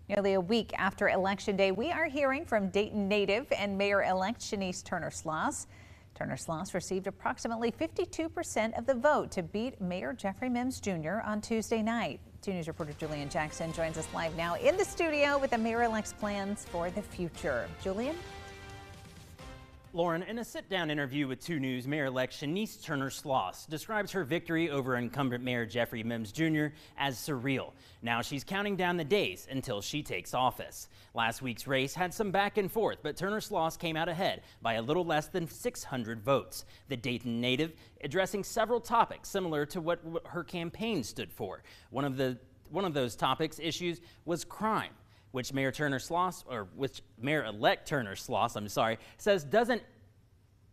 Nearly a week after Election Day, we are hearing from Dayton native and Mayor-elect Shenise Turner-Sloss. Turner-Sloss received approximately 52% of the vote to beat Mayor Jeffrey Mims Jr. on Tuesday night. 2 News reporter Julian Jackson joins us live now in the studio with the Mayor-elect's plans for the future. Julian? Lauren, in a sit-down interview with 2 News, Mayor-elect Shenise Turner-Sloss describes her victory over incumbent Mayor Jeffrey Mims Jr. as surreal. Now she's counting down the days until she takes office. Last week's race had some back and forth, but Turner-Sloss came out ahead by a little less than 600 votes. The Dayton native addressing several topics similar to what her campaign stood for. One of those topics issues was crime, which Mayor-elect Turner-Sloss, says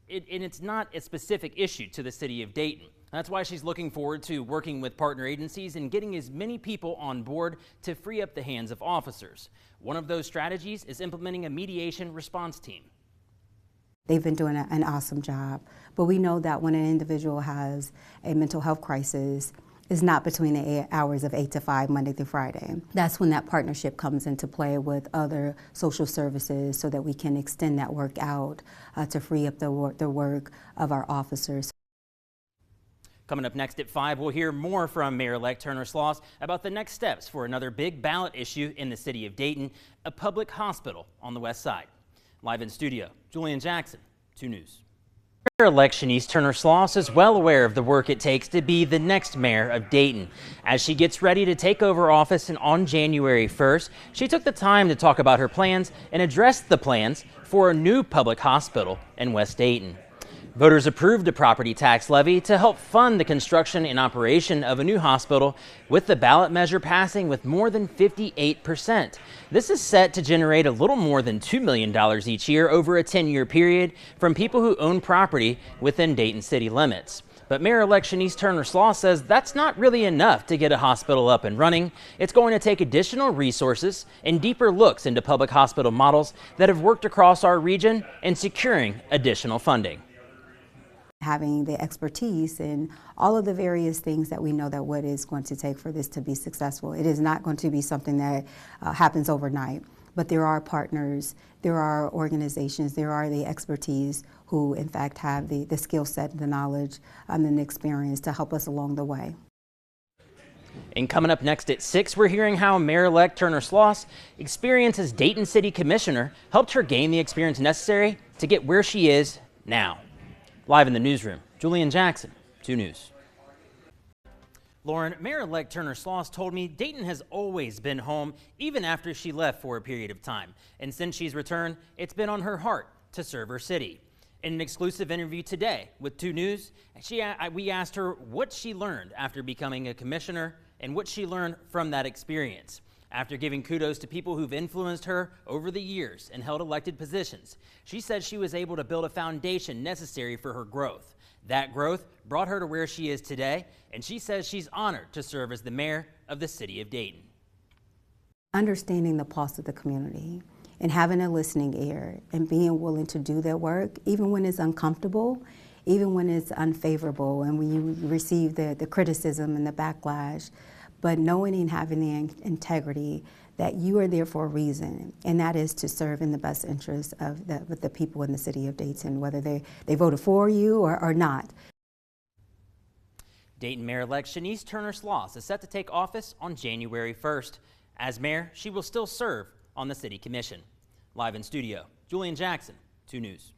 it's not a specific issue to the city of Dayton. That's why she's looking forward to working with partner agencies and getting as many people on board to free up the hands of officers. One of those strategies is implementing a mediation response team. They've been doing an awesome job, but we know that when an individual has a mental health crisis, it's not between the hours of 8 to 5, Monday through Friday. That's when that partnership comes into play with other social services so that we can extend that work out to free up the work of our officers. Coming up next at 5, we'll hear more from Mayor-elect Turner-Sloss about the next steps for another big ballot issue in the city of Dayton, a public hospital on the west side. Live in studio, Julian Jackson, 2 News. Mayor-elect Shenise Turner-Sloss is well aware of the work it takes to be the next mayor of Dayton. As she gets ready to take over office on January 1st, she took the time to talk about her plans and address the plans for a new public hospital in West Dayton. Voters approved a property tax levy to help fund the construction and operation of a new hospital, with the ballot measure passing with more than 58%. This is set to generate a little more than $2 million each year over a 10-year period from people who own property within Dayton city limits. But Mayor-elect Shenise Turner-Sloss says that's not really enough to get a hospital up and running. It's going to take additional resources and deeper looks into public hospital models that have worked across our region and securing additional funding. Having the expertise in all of the various things that we know that what is going to take for this to be successful. It is not going to be something that happens overnight, but there are partners, there are organizations, there are the expertise who in fact have the skill set, the knowledge, and the experience to help us along the way. And coming up next at 6, we're hearing how Mayor-elect Turner-Sloss' experience as Dayton City Commissioner helped her gain the experience necessary to get where she is now. Live in the newsroom, Julian Jackson, 2 News. Lauren, Mayor-elect Turner-Sloss told me Dayton has always been home, even after she left for a period of time. And since she's returned, it's been on her heart to serve her city. In an exclusive interview today with 2 News, we asked her what she learned after becoming a commissioner and what she learned from that experience. After giving kudos to people who've influenced her over the years and held elected positions, she said she was able to build a foundation necessary for her growth. That growth brought her to where she is today, and she says she's honored to serve as the mayor of the city of Dayton. Understanding the pulse of the community and having a listening ear and being willing to do their work, even when it's uncomfortable, even when it's unfavorable and when you receive the criticism and the backlash, but knowing and having the integrity that you are there for a reason, and that is to serve in the best interest of the people in the city of Dayton, whether they voted for you or not. Dayton Mayor-elect Shenise Turner-Sloss is set to take office on January 1st. As mayor, she will still serve on the city commission. Live in studio, Julian Jackson, 2 News.